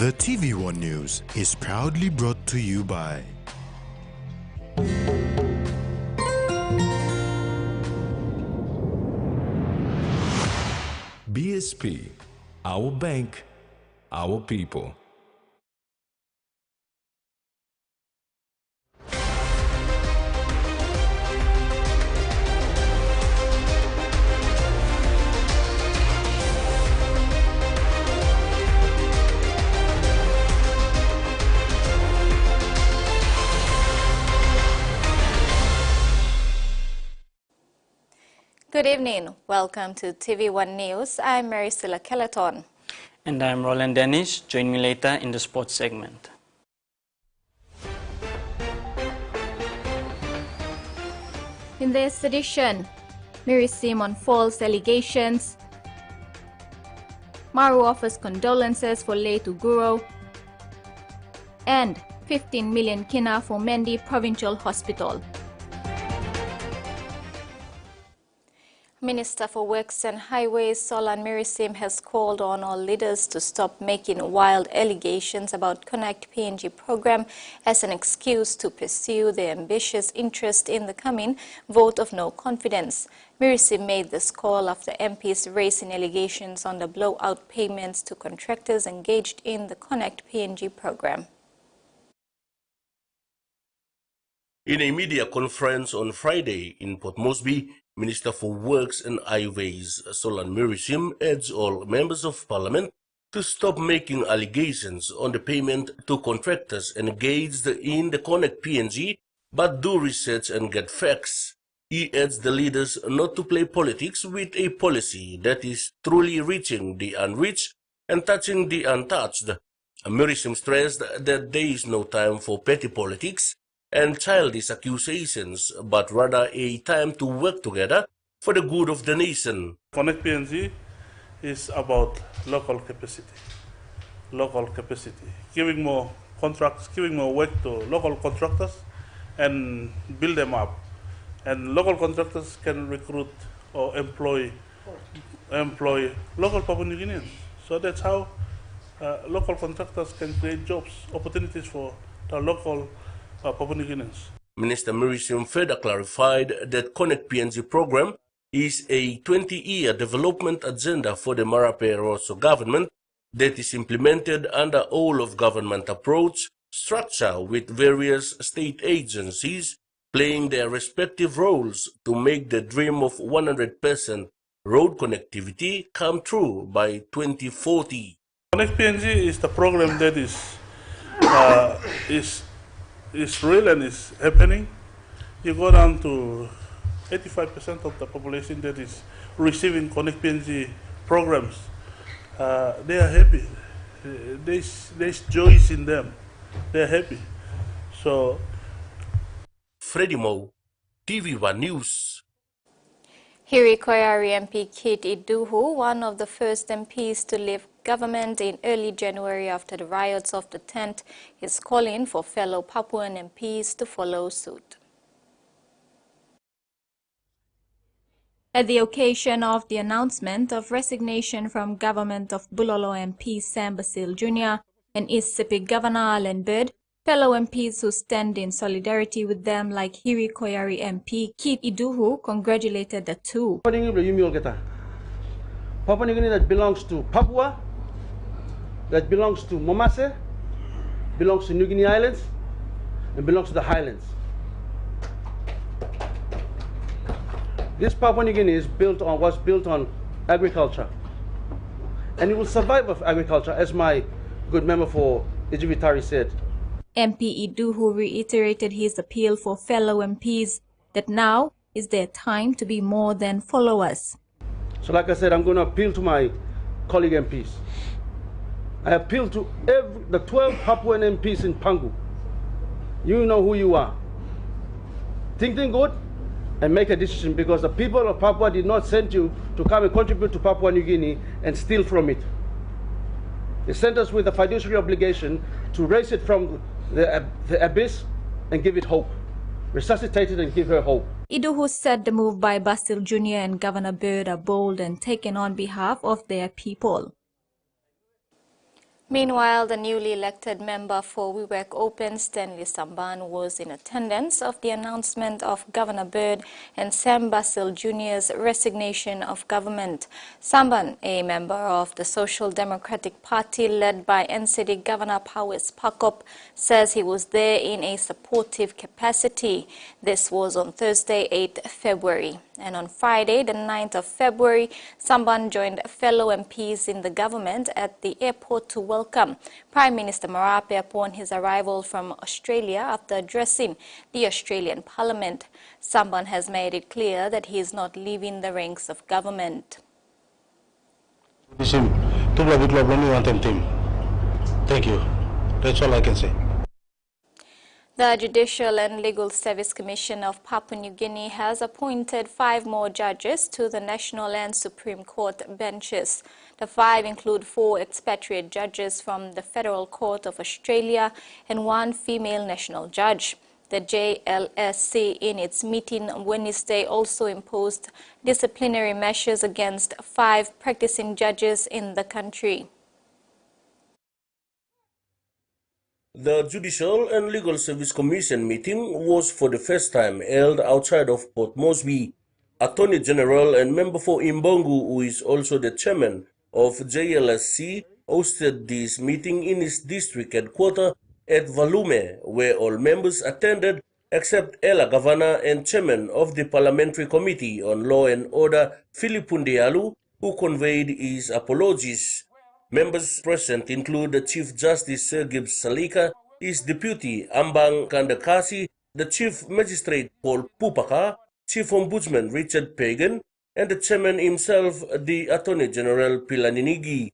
The TVWan News is proudly brought to you by BSP, our bank, our people. Good evening. Welcome to TVWan News. I'm Maricela Kelleton. And I'm Roland Dennis. Join me later in the sports segment. In this edition, Mary Sim on false allegations. Maru offers condolences for late Uguro. And 15 million kina for Mendi Provincial Hospital. Minister for Works and Highways, Solan Mirisim, has called on all leaders to stop making wild allegations about Connect PNG program as an excuse to pursue their ambitious interest in the coming vote of no confidence. Mirisim made this call after MPs raising allegations on the blowout payments to contractors engaged in the Connect PNG program. In a media conference on Friday in Port Moresby, Minister for Works and Highways, Solan Mirisim, urged all members of Parliament to stop making allegations on the payment to contractors engaged in the Connect PNG, but do research and get facts. He urged the leaders not to play politics with a policy that is truly reaching the unreached and touching the untouched. Mirisim stressed that there is no time for petty politics and childish accusations, but rather a time to work together for the good of the nation. Connect PNG is about local capacity, giving more contracts, giving more work to local contractors and build them up. And local contractors can recruit or employ local Papua New Guineans. So that's how local contractors can create jobs, opportunities for the local Papua New Guineans. Minister Mirisim further clarified that Connect PNG program is a 20-year development agenda for the Marape Rosso government that is implemented under all-of-government approach structure with various state agencies playing their respective roles to make the dream of 100% road connectivity come true by 2040. Connect PNG is the program that is real and is happening. You go down to 85% of the population that is receiving Connect PNG programs. They are happy. There's joy in them. They are happy. So, Freddie Mo, TVWan News. Hiri Koyari MP Kit Iduhu, one of the first MPs to leave government in early January after the riots of the 10th, is calling for fellow Papuan MPs to follow suit. At the occasion of the announcement of resignation from government of Bulolo MP Sam Basil Jr. and East Sepik Governor Alan Bird, fellow MPs who stand in solidarity with them like Hiri Koyari MP Kit Iduhu congratulated the two. Papua New Guinea that belongs to Papua, that belongs to Momase, belongs to New Guinea Islands, and belongs to the Highlands. This Papua New Guinea was built on agriculture, and it will survive of agriculture, as my good member for Ijibitari said. MP Iduhu reiterated his appeal for fellow MPs that now is their time to be more than followers. So like I said, I'm going to appeal to my colleague MPs. I appeal to the 12 Papuan MPs in Pangu. You know who you are. Think good and make a decision, because the people of Papua did not send you to come and contribute to Papua New Guinea and steal from it. They sent us with a fiduciary obligation to raise it from the abyss and give it hope. Resuscitate it and give her hope. Iduhu said the move by Basil Jr. and Governor Bird are bold and taken on behalf of their people. Meanwhile, the newly elected member for Wewak Open, Stanley Samban, was in attendance of the announcement of Governor Bird and Sam Basil Jr.'s resignation of government. Samban, a member of the Social Democratic Party led by NCD Governor Powis Pakop, says he was there in a supportive capacity. This was on Thursday, 8th February. And on Friday, the 9th of February, Samban joined fellow MPs in the government at the airport to welcome Prime Minister Marape upon his arrival from Australia after addressing the Australian Parliament. Samban has made it clear that he is not leaving the ranks of government. Thank you. That's all I can say. The Judicial and Legal Service Commission of Papua New Guinea has appointed 5 more judges to the National and Supreme Court benches. The 5 include 4 expatriate judges from the Federal Court of Australia and 1 female national judge. The JLSC in its meeting on Wednesday also imposed disciplinary measures against 5 practicing judges in the country. The Judicial and Legal Service Commission meeting was for the first time held outside of Port Moresby. Attorney General and member for Imbongu, who is also the chairman of JLSC, hosted this meeting in his district headquarters at Valume, where all members attended except Ella Governor and chairman of the Parliamentary Committee on Law and Order, Philip Pundialu, who conveyed his apologies. Members present include the Chief Justice Sir Gibbs Salika, his deputy Ambang Kandakasi, the Chief Magistrate Paul Pupaka, Chief Ombudsman Richard Pagan, and the chairman himself, the Attorney General Pilaninigi.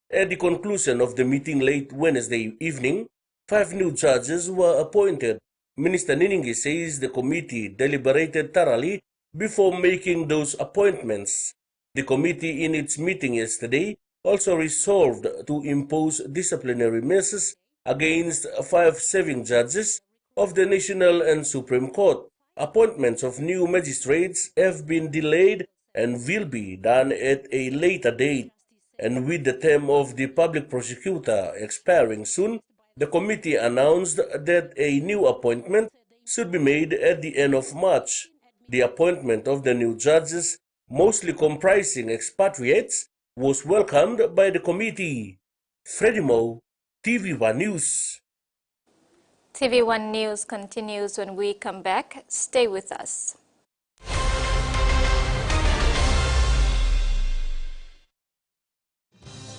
At the conclusion of the meeting late Wednesday evening, 5 new judges were appointed. Minister Niningi says the committee deliberated thoroughly before making those appointments. The committee in its meeting yesterday also resolved to impose disciplinary measures against 5 serving judges of the National and Supreme Court. Appointments of new magistrates have been delayed and will be done at a later date. And with the term of the public prosecutor expiring soon, the committee announced that a new appointment should be made at the end of March. The appointment of the new judges, mostly comprising expatriates, was welcomed by the committee. Freddie Moe, TVWan News. TVWan News continues when we come back. Stay with us.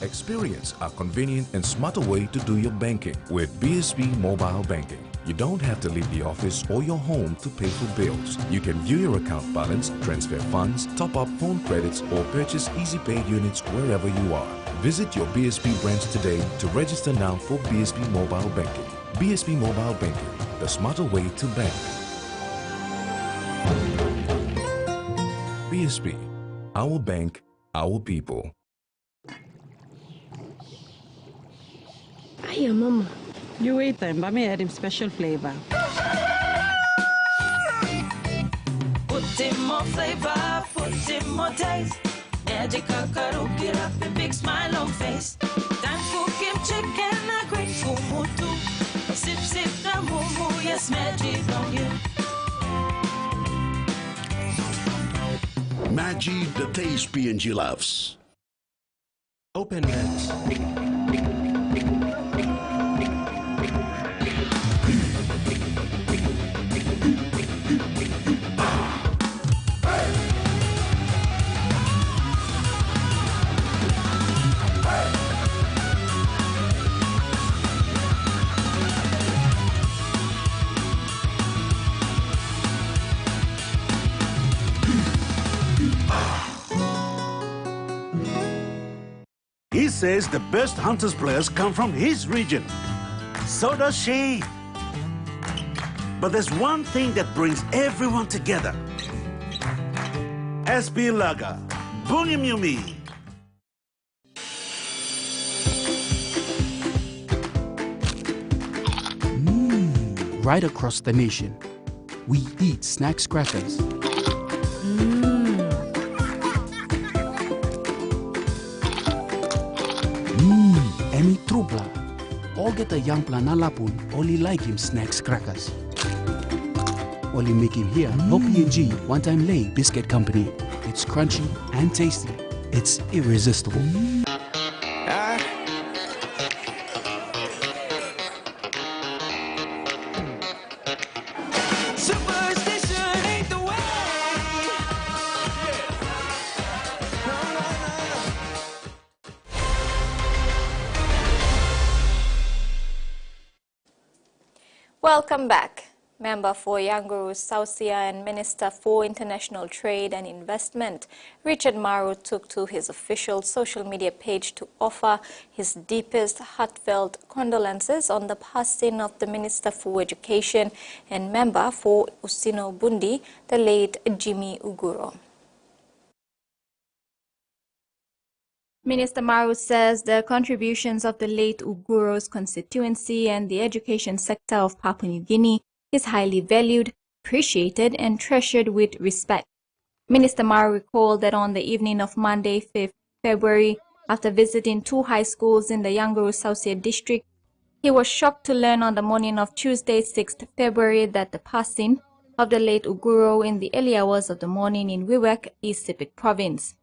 Experience a convenient and smarter way to do your banking with BSB Mobile Banking. You don't have to leave the office or your home to pay for bills. You can view your account balance, transfer funds, top up phone credits, or purchase Easy Pay units wherever you are. Visit your BSB branch today to register now for BSB Mobile Banking. BSB Mobile Banking, the smarter way to bank. BSB, our bank, our people. Hiya, Mama. You wait time, but me add him special flavor. Put in more flavor, put in more taste. Magical karaoke up a big smile on face. Time for Kim chicken, a great fumu too. Sip, sip, the moo, yes, magic on you. Magic, the taste PNG loves. Open Nets. He says the best Hunters players come from his region. So does she. But there's one thing that brings everyone together. SB Lager, Bungi Mumi. Right across the nation, we eat snack crackers. And it trupla. All get a young planalapun, only like him snacks crackers. Only make him here, no PNG, one-time lay biscuit company. It's crunchy and tasty. It's irresistible. Superstition ain't the way. Welcome back. Member for Yanguru Sausia and Minister for International Trade and Investment, Richard Maru, took to his official social media page to offer his deepest heartfelt condolences on the passing of the Minister for Education and member for Usino Bundi, the late Jimmy Uguro. Minister Maru says the contributions of the late Uguro's constituency and the education sector of Papua New Guinea is highly valued, appreciated, and treasured with respect. Minister Maru recalled that on the evening of Monday, 5th February, after visiting 2 high schools in the Yanguru Sausia district, he was shocked to learn on the morning of Tuesday, 6th February, that the passing of the late Uguro in the early hours of the morning in Wewak, East Sepik Province.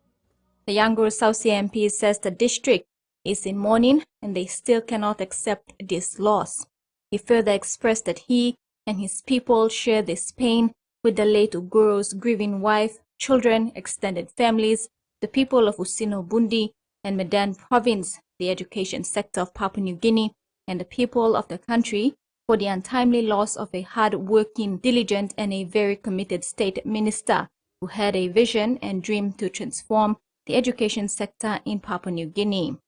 The Yanguru Sausia MP says the district is in mourning and they still cannot accept this loss. He further expressed that he and his people share this pain with the late Uguro's grieving wife, children, extended families, the people of Usino Bundi and Medan Province, the education sector of Papua New Guinea, and the people of the country for the untimely loss of a hard-working, diligent, and a very committed state minister who had a vision and dream to transform the education sector in Papua New Guinea.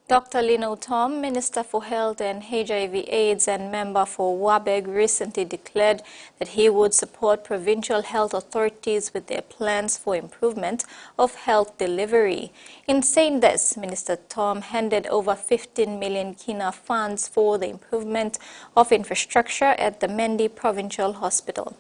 Dr. Lino Tom, Minister for Health and HIV/AIDS and member for WABEG, recently declared that he would support provincial health authorities with their plans for improvement of health delivery. In saying this, Minister Tom handed over 15 million kina funds for the improvement of infrastructure at the Mendi Provincial Hospital.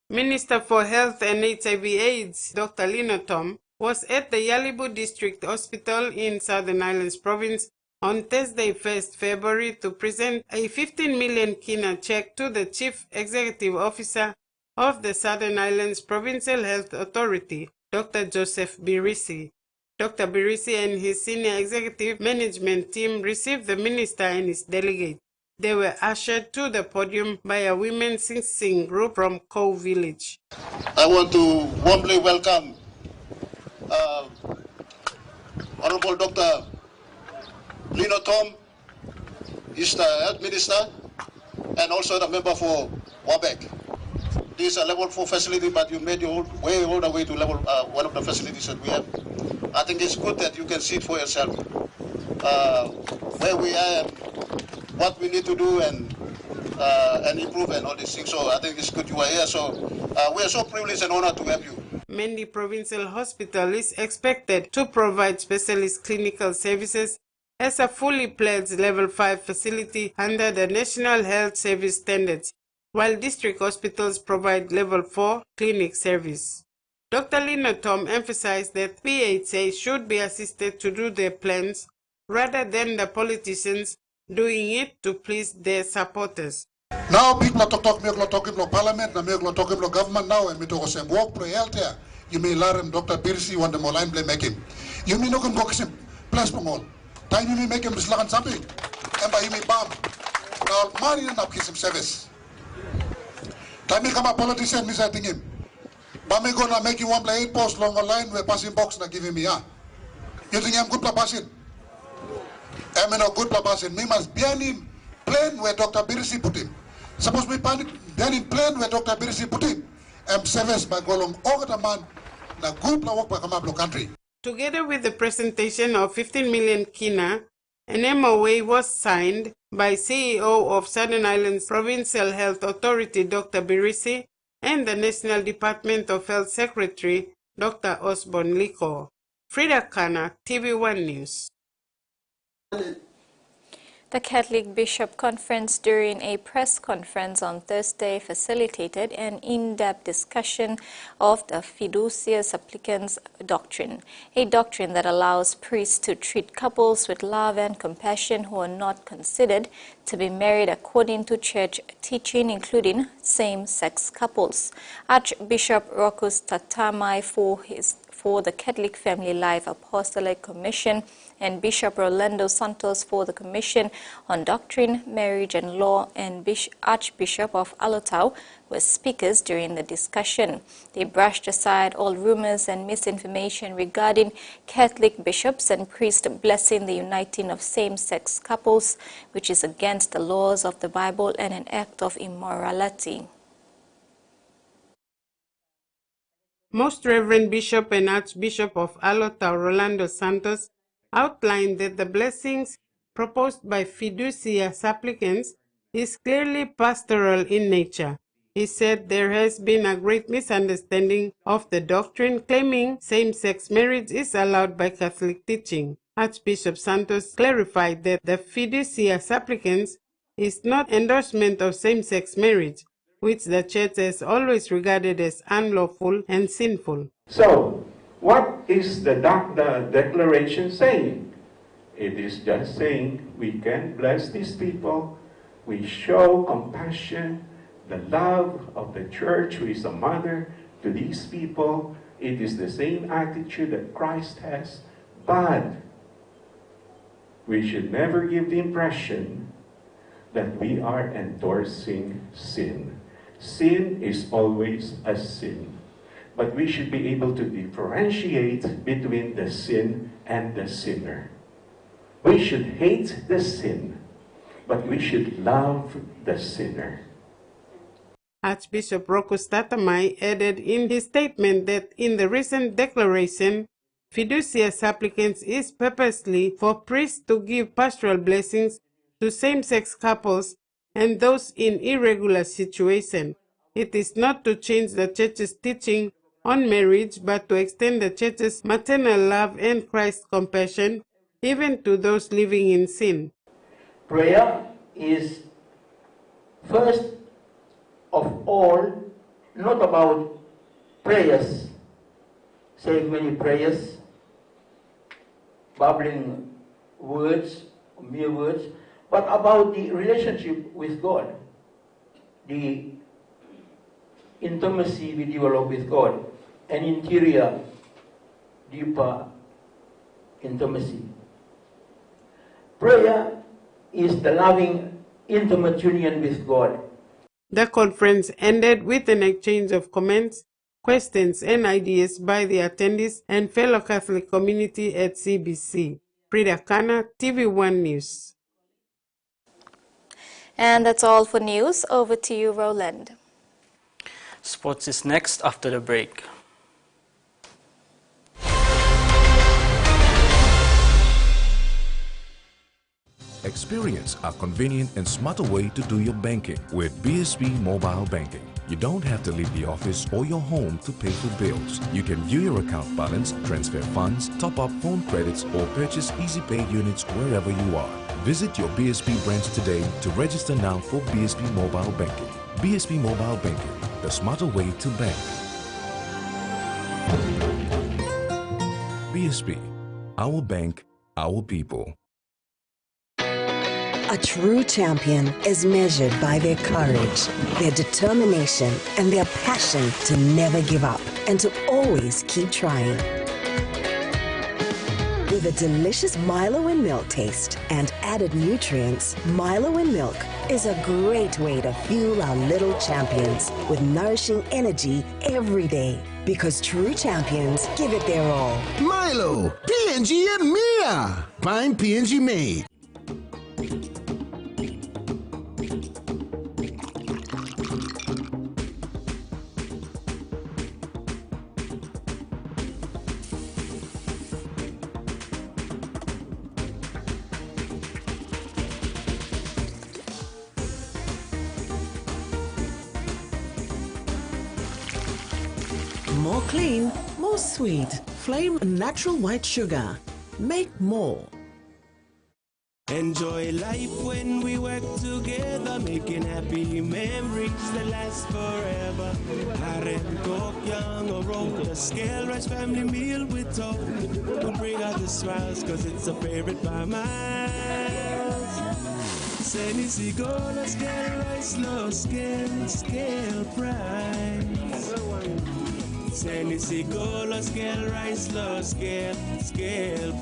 Minister for Health and HIV/AIDS, Dr. Lino Tom, was at the Yalibu District Hospital in Southern Islands Province on Thursday, 1st February, to present a 15 million kina check to the Chief Executive Officer of the Southern Islands Provincial Health Authority, Dr. Joseph Birisi. Dr. Birisi and his senior executive management team received the minister and his delegate. They were ushered to the podium by a women sing group from Kou Village. I want to warmly welcome Honorable Dr. Lino Tom, he's the health minister, and also the member for WABEG. This is a level 4 facility, but you made your way all the way to level one of the facilities that we have. I think it's good that you can see it for yourself where we are and what we need to do and improve and all these things. So I think it's good you are here. So we are so privileged and honored to have you. Mendi Provincial Hospital is expected to provide specialist clinical services as a fully pledged Level 5 facility under the National Health Service Standards, while district hospitals provide Level 4 clinic service. Dr. Lino Tom emphasized that PHA should be assisted to do their plans rather than the politicians doing it to please their supporters. Now big lot talk me lot talk in parliament na me lot talk in government now and me to say work pro health here. You may learn Dr. Birsi want the line play make him. You may no can go kisim plus pangol. Time you may make him slakan something. And by me bam. Now mari na kisim service. Time come a politician me setting him. But me gonna make you one play 8 post long line where passing box na giving me ya. You think I'm good for passing? I'm not good for passing. Me must be him plane where Dr. Birsi put him. Suppose me panic then in plane where Dr. Birsi put him. I'm service by Golong over the man na good work by Kamablo country. Together with the presentation of 15 million kina, an MOA was signed by CEO of Southern Islands Provincial Health Authority Dr. Birisi and the National Department of Health Secretary Dr. Osborne Liko. Frida Kana, TVWan News. The Catholic Bishop Conference, during a press conference on Thursday, facilitated an in-depth discussion of the fiducia supplicans doctrine, a doctrine that allows priests to treat couples with love and compassion who are not considered to be married according to church teaching, including same-sex couples. Archbishop Rokus Tatamai for the Catholic Family Life Apostolic Commission and Bishop Rolando Santos for the Commission on Doctrine, Marriage and Law, and Archbishop of Alotau were speakers during the discussion. They brushed aside all rumors and misinformation regarding Catholic bishops and priests blessing the uniting of same-sex couples, which is against the laws of the Bible and an act of immorality. Most Reverend Bishop and Archbishop of Alotau, Rolando Santos, outlined that the blessings proposed by fiducia supplicants is clearly pastoral in nature. He said there has been a great misunderstanding of the doctrine, claiming same-sex marriage is allowed by Catholic teaching. Archbishop Santos clarified that the fiducia supplicants is not endorsement of same-sex marriage, which the church has always regarded as unlawful and sinful. So, what is the declaration saying? It is just saying we can bless these people, we show compassion, the love of the church who is a mother to these people. It is the same attitude that Christ has, but we should never give the impression that we are endorsing sin. Sin is always a sin, but we should be able to differentiate between the sin and the sinner. We should hate the sin, but we should love the sinner. Archbishop Rokus Tatamai added in his statement that in the recent declaration, fiducia supplicants is purposely for priests to give pastoral blessings to same-sex couples and those in irregular situations. It is not to change the church's teaching on marriage, but to extend the church's maternal love and Christ's compassion even to those living in sin. Prayer is first of all not about prayers, saying many prayers, babbling words, mere words, but about the relationship with God, the intimacy we develop with God, an interior, deeper intimacy. Prayer is the loving, intimate union with God. The conference ended with an exchange of comments, questions, and ideas by the attendees and fellow Catholic community at CBC. Frida Kana, TVWan News. And that's all for news. Over to you, Roland. Sports is next after the break. Experience a convenient and smarter way to do your banking with BSB Mobile Banking. You don't have to leave the office or your home to pay for bills. You can view your account balance, transfer funds, top up phone credits, or purchase Easy Pay units wherever you are. Visit your BSB branch today to register now for BSB Mobile Banking. BSB Mobile Banking, the smarter way to bank. BSB, our bank, our people. A true champion is measured by their courage, their determination, and their passion to never give up and to always keep trying. With a delicious Milo in milk taste and added nutrients, Milo in milk is a great way to fuel our little champions with nourishing energy every day. Because true champions give it their all. Milo, PNG and Mia. Fine PNG made. More clean, more sweet. Flame natural white sugar. Make more. Enjoy life when we work together, making happy memories that last forever. Harem cook, young or old, a scale rice family meal with toast will bring out the smiles, cause it's a favorite by miles. Senisi gola scale rice, low scale price. Senisi gola scale rice, low scale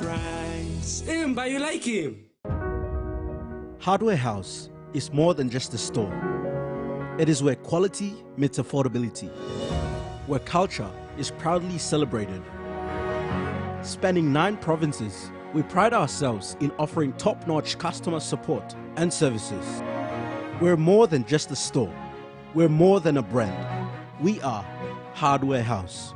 price. But you like him? Hardware House is more than just a store. It is where quality meets affordability, where culture is proudly celebrated. Spanning 9 provinces, we pride ourselves in offering top-notch customer support and services. We're more than just a store. We're more than a brand. We are Hardware House.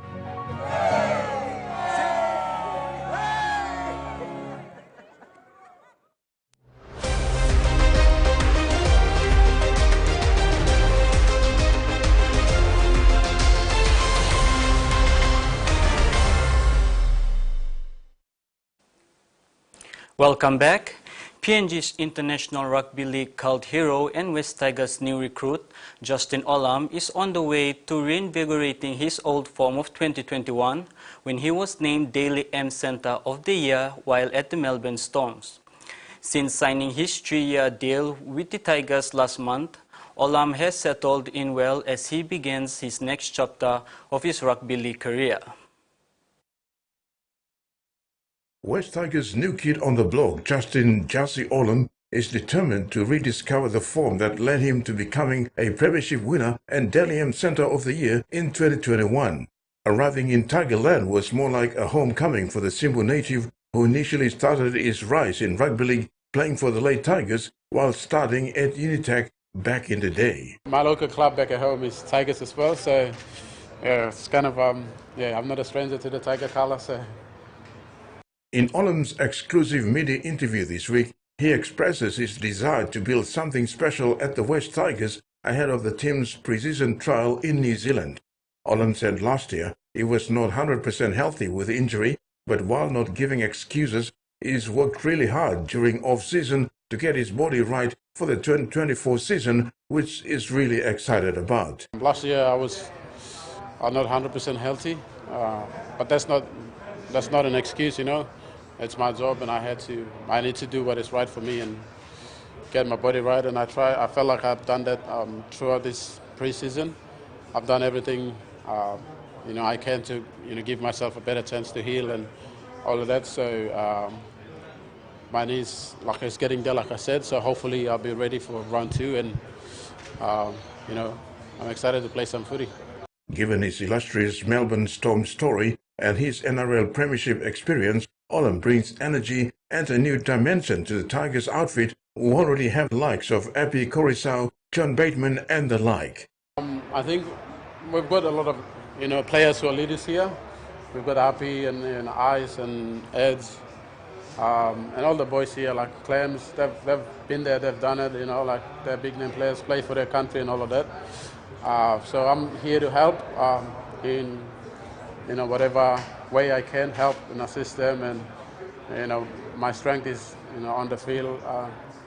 Welcome back. PNG's International Rugby League cult hero and West Tigers' new recruit, Justin Olam, is on the way to reinvigorating his old form of 2021 when he was named Daily M Centre of the Year while at the Melbourne Storms. Since signing his 3-year deal with the Tigers last month, Olam has settled in well as he begins his next chapter of his rugby league career. West Tigers' new kid on the block, Justin "Jussie" Olam, is determined to rediscover the form that led him to becoming a premiership winner and Dally M Centre of the Year in 2021. Arriving in Tigerland was more like a homecoming for the Simbu native who initially started his rise in rugby league playing for the late Tigers while starting at Unitec back in the day. My local club back at home is Tigers as well, so yeah, it's kind of, I'm not a stranger to the Tiger colour, so. In Olam's exclusive media interview this week, he expresses his desire to build something special at the West Tigers ahead of the team's pre-season trial in New Zealand. Olam said last year he was not 100% healthy with injury, but while not giving excuses, he's worked really hard during off-season to get his body right for the 2024 season, which is really excited about. Last year I was not 100% healthy, but that's not an excuse, you know. It's my job, and I need to do what is right for me and get my body right. And I felt like I've done that throughout this preseason. I've done everything, I can to, give myself a better chance to heal and all of that. So my knees, it's getting there, like I said. So hopefully I'll be ready for round 2, and I'm excited to play some footy. Given his illustrious Melbourne Storm story and his NRL Premiership experience, Olam brings energy and a new dimension to the Tigers outfit, who already have the likes of Api Korisau, John Bateman and the like. I think we've got a lot of players who are leaders here. We've got Api and Ice and Eds and all the boys here, like Clams. They've been there, they've done it, they're big name players, play for their country and all of that. So I'm here to help in whatever way I can help and assist them, and my strength is on the field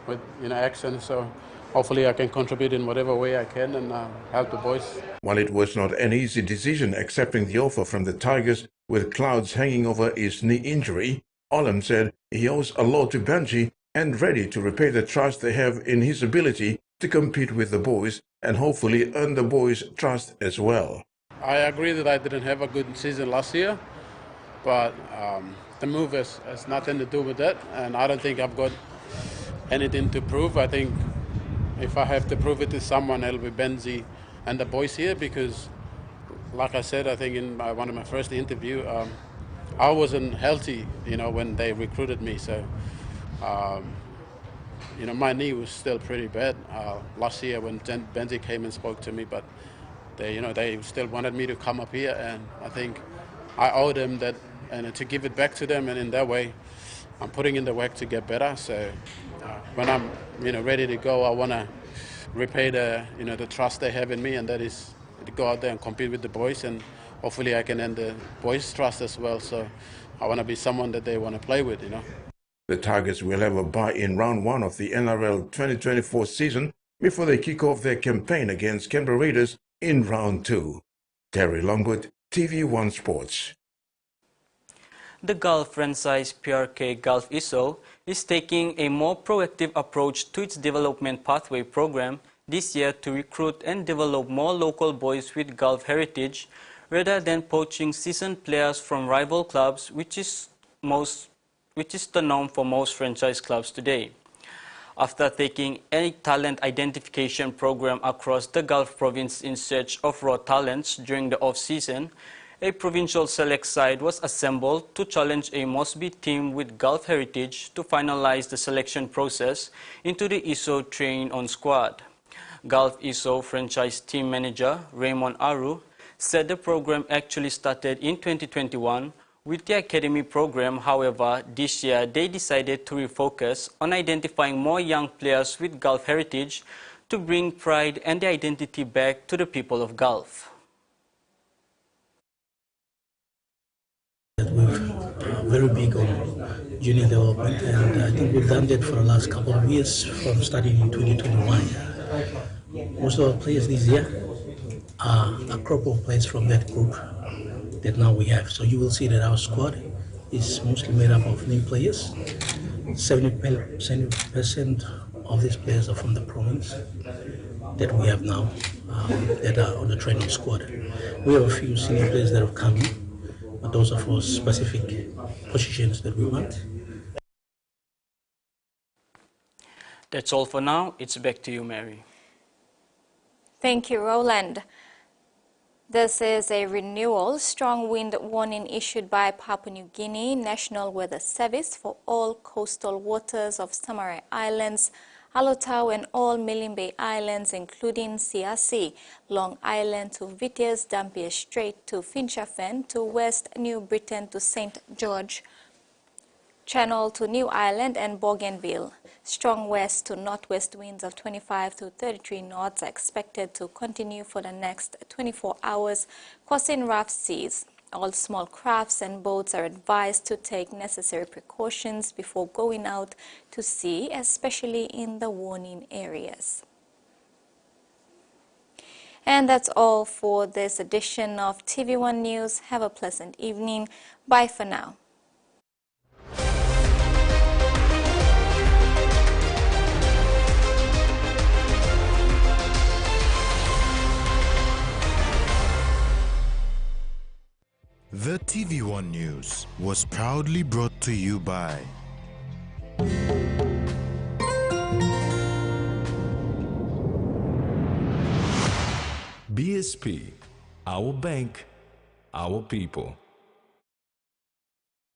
with action. So hopefully I can contribute in whatever way I can and help the boys. While it was not an easy decision accepting the offer from the Tigers with clouds hanging over his knee injury, Olam said he owes a lot to Benji and ready to repay the trust they have in his ability to compete with the boys and hopefully earn the boys' trust as well. I agree that I didn't have a good season last year, but the move has nothing to do with that, and I don't think I've got anything to prove. I think if I have to prove it to someone, it'll be Benji and the boys here, because like I said, I think in one of my first interview, I wasn't healthy, when they recruited me, so my knee was still pretty bad last year when Benji came and spoke to me, but they still wanted me to come up here, and I think I owe them that, and to give it back to them, and in that way I'm putting in the work to get better. So when I'm ready to go, I want to repay the trust they have in me, and that is to go out there and compete with the boys, and hopefully I can earn the boys' trust as well. So I want to be someone that they want to play with. The Tigers will have a bye in round 1 of the NRL 2024 season before they kick off their campaign against Canberra Raiders in round 2. Terry Longwood, TV1 Sports. The golf franchise PRK Golf ISO is taking a more proactive approach to its development pathway program this year to recruit and develop more local boys with golf heritage rather than poaching seasoned players from rival clubs, which is the norm for most franchise clubs today. After taking a talent identification program across the Gulf province in search of raw talents during the off-season, a provincial select side was assembled to challenge a Mosby team with Gulf heritage to finalize the selection process into the ISO train-on squad. Gulf ISO franchise team manager Raymond Aru said the program actually started in 2021 with the academy program. However, this year they decided to refocus on identifying more young players with Gulf heritage to bring pride and the identity back to the people of Gulf. We're very big on junior development, and I think we've done that for the last couple of years from starting in 2021. Most of our players this year are a crop of players from that group that now we have. So you will see that our squad is mostly made up of new players. 70% of these players are from the province that we have now that are on the training squad. We have a few senior players that have come in, but those are for specific positions that we want. That's all for now. It's back to you, Mary. Thank you, Roland. This is a renewal strong wind warning issued by Papua New Guinea National Weather Service for all coastal waters of Samarai Islands, Alotau and all Milne Bay Islands, including CRC, Long Island to Vitiers, Dampier Strait to Finchafen to West New Britain to St. George, Channel to New Ireland and Bougainville. Strong west to northwest winds of 25 to 33 knots are expected to continue for the next 24 hours, causing rough seas. All small crafts and boats are advised to take necessary precautions before going out to sea, especially in the warning areas. And that's all for this edition of TV1 News. Have a pleasant evening. Bye for now. The TV1 News was proudly brought to you by BSP, our bank, our people.